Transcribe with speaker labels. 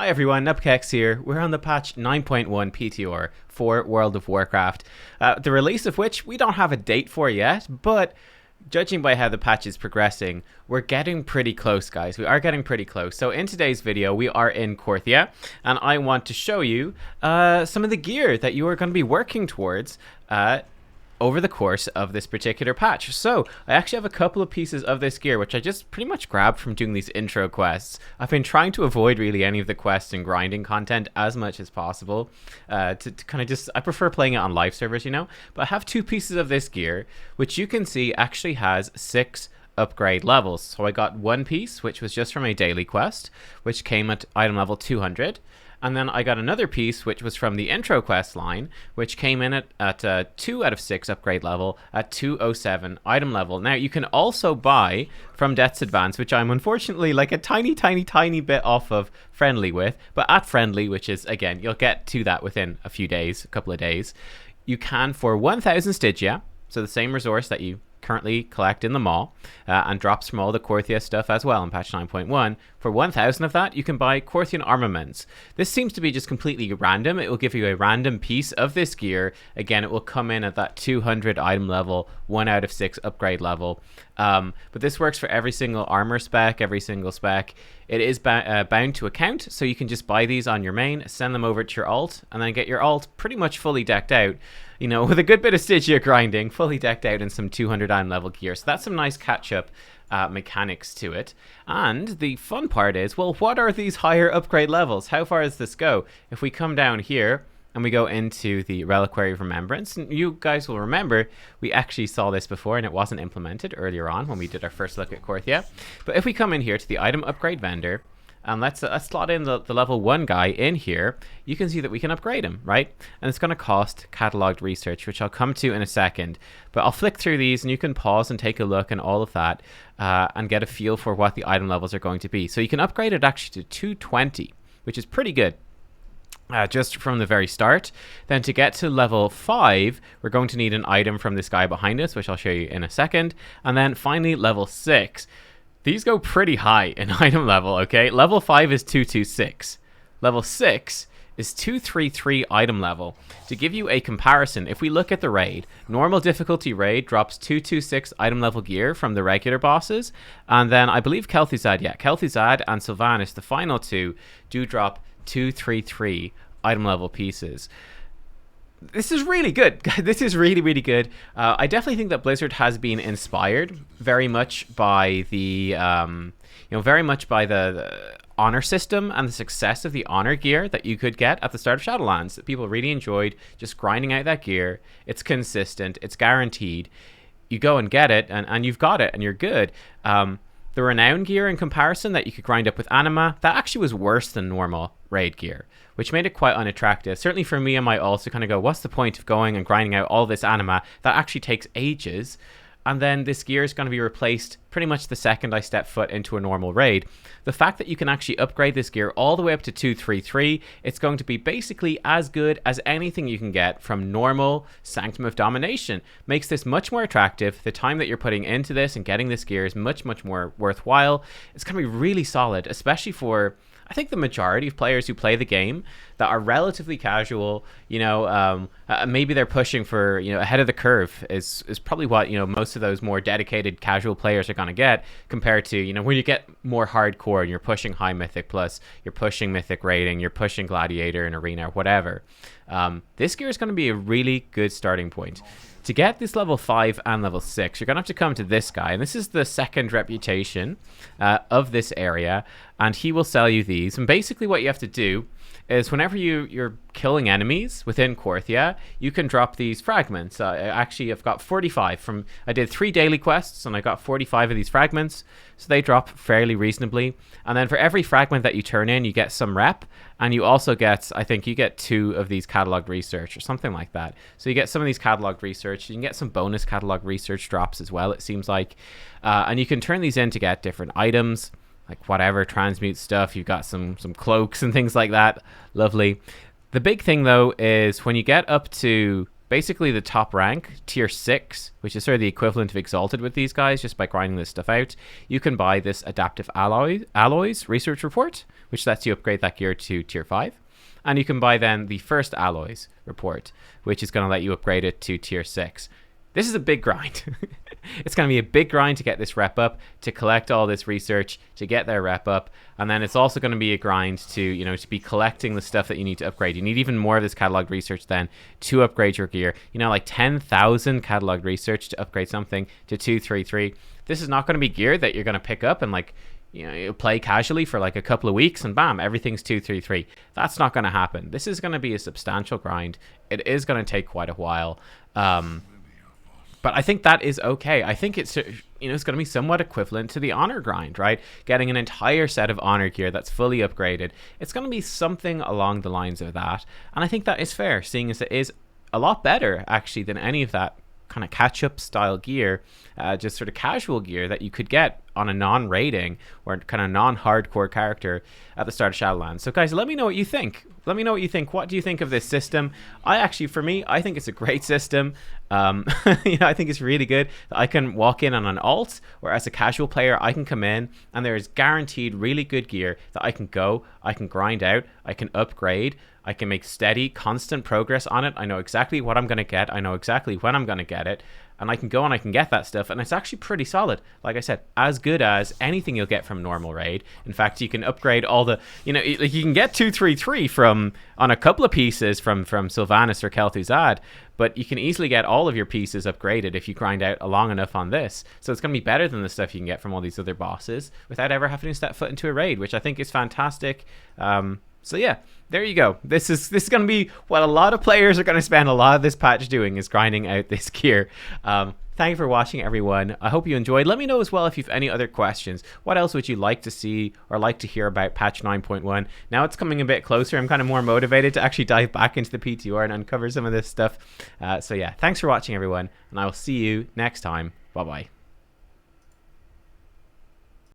Speaker 1: Hi everyone, Nubkeks here. We're on the patch 9.1 PTR for World of Warcraft, the release of which we don't have a date for yet, but judging by how the patch is progressing, we're getting pretty close, guys. We are getting pretty close. So in today's video, we are in Korthia, and I want to show you some of the gear that you are going to be working towards over the course of this particular patch. So I actually have a couple of pieces of this gear which I just pretty much grabbed from doing these intro quests. I've been trying to avoid really any of the quests and grinding content as much as possible to kind of just, I prefer playing it on live servers, you know, but I have two pieces of this gear which you can see actually has 6 upgrade levels. So I got one piece which was just from a daily quest which came at item level 200. And then I got another piece, which was from the intro quest line, which came in at 2 out of 6 upgrade level at 207 item level. Now, you can also buy from Death's Advance, which I'm unfortunately like a tiny bit off of friendly with. But at friendly, which is, again, you'll get to that within a few days, a couple of days, you can for 1,000 Stygia, so the same resource that you currently collect in the mall and drops from all the Korthia stuff as well in patch 9.1. For 1,000 of that, you can buy Korthian armaments. This seems to be just completely random. It will give you a random piece of this gear. Again, it will come in at that 200 item level, 1 out of 6 upgrade level. But this works for every single armor spec, every single spec. It is bound to account, so you can just buy these on your main, send them over to your alt, and then get your alt pretty much fully decked out. You know, with a good bit of Stygia grinding, fully decked out in some 200 item level gear. So that's some nice catch-up mechanics to it. And the fun part is, well, what are these higher upgrade levels? How far does this go? If we come down here and we go into the Reliquary of Remembrance, and you guys will remember, we actually saw this before and it wasn't implemented earlier on when we did our first look at Korthia. But if we come in here to the item upgrade vendor, and let's slot in the level 1 guy in here, you can see that we can upgrade him, right? And it's going to cost cataloged research, which I'll come to in a second. But I'll flick through these and you can pause and take a look and all of that and get a feel for what the item levels are going to be. So you can upgrade it actually to 220, which is pretty good. Just from the very start. Then to get to level 5, we're going to need an item from this guy behind us, which I'll show you in a second. And then finally level 6. These go pretty high in item level, okay? Level 5 is 226. Level 6 is 233 item level. To give you a comparison, if we look at the raid, normal difficulty raid drops 226 item level gear from the regular bosses. And then I believe Kel'Thuzad and Sylvanas, the final two, do drop 233 item level pieces. This is really good. This is really good. I definitely think that Blizzard has been inspired very much by the, very much by the honor system and the success of the honor gear that you could get at the start of Shadowlands. That people really enjoyed just grinding out that gear. It's consistent. It's guaranteed. You go and get it, and you've got it, and you're good. The renown gear in comparison that you could grind up with anima, that actually was worse than normal raid gear, which made it quite unattractive. Certainly for me, I might also kind of go, what's the point of going and grinding out all this anima? That actually takes ages. And then this gear is going to be replaced pretty much the second I step foot into a normal raid. The fact that you can actually upgrade this gear all the way up to 233, it's going to be basically as good as anything you can get from normal Sanctum of Domination. Makes this much more attractive. The time that you're putting into this and getting this gear is much more worthwhile. It's going to be really solid, especially for, I think, the majority of players who play the game that are relatively casual. Maybe they're pushing for, ahead of the curve is probably what, most of those more dedicated casual players are going to get, compared to, when you get more hardcore and you're pushing high mythic plus, you're pushing mythic rating, you're pushing gladiator and arena or whatever. This gear is going to be a really good starting point. To get this level 5 and level 6, you're going to have to come to this guy. And this is the second reputation of this area. And he will sell you these. And basically what you have to do is whenever you're killing enemies within Korthia, you can drop these fragments. Actually, I've got 45 I did 3 daily quests and I got 45 of these fragments. So they drop fairly reasonably. And then for every fragment that you turn in, you get some rep. And you also get, I think you get 2 of these cataloged research or something like that. So you get some of these cataloged research. You can get some bonus catalog research drops as well, it seems like. And you can turn these in to get different items, like whatever, transmute stuff. You've got some cloaks and things like that. Lovely. The big thing, though, is when you get up to basically the top rank, tier 6, which is sort of the equivalent of Exalted with these guys, just by grinding this stuff out, you can buy this Adaptive Alloys Research Report, which lets you upgrade that gear to tier 5. And you can buy then the First Alloys Report, which is going to let you upgrade it to tier 6. This is a big grind. It's going to be a big grind to get this rep up, to collect all this research, to get their rep up. And then it's also going to be a grind to, you know, to be collecting the stuff that you need to upgrade. You need even more of this cataloged research then to upgrade your gear. You know, like 10,000 cataloged research to upgrade something to 233. This is not going to be gear that you're going to pick up and like, you know, you play casually for like a couple of weeks and bam, everything's 233. That's not going to happen. This is going to be a substantial grind. It is going to take quite a while. But I think that is okay. I think it's, you know, it's going to be somewhat equivalent to the honor grind, right? Getting an entire set of honor gear that's fully upgraded. It's going to be something along the lines of that. And I think that is fair, seeing as it is a lot better actually than any of that kind of catch-up style gear, just sort of casual gear that you could get on a non-rating or kind of non-hardcore character at the start of Shadowlands. So guys, let me know what you think. Let me know what you think. What do you think of this system? For me, I think it's a great system. You know, I think it's really good. I can walk in on an alt, or as a casual player, I can come in and there is guaranteed really good gear that I can grind out, I can upgrade, I can make steady, constant progress on it. I know exactly what I'm going to get. I know exactly when I'm going to get it. And I can go and I can get that stuff. And it's actually pretty solid. Like I said, as good as anything you'll get from normal raid. In fact, you can upgrade all the, you know, like you can get 233 on a couple of pieces from Sylvanas or Kel'Thuzad. But you can easily get all of your pieces upgraded if you grind out long enough on this. So it's going to be better than the stuff you can get from all these other bosses without ever having to step foot into a raid, which I think is fantastic. So yeah, there you go. This is going to be what a lot of players are going to spend a lot of this patch doing, is grinding out this gear. Thank you for watching, everyone. I hope you enjoyed. Let me know as well if you have any other questions. What else would you like to see or like to hear about patch 9.1? Now it's coming a bit closer. I'm kind of more motivated to actually dive back into the PTR and uncover some of this stuff. So yeah, thanks for watching, everyone, and I will see you next time. Bye-bye.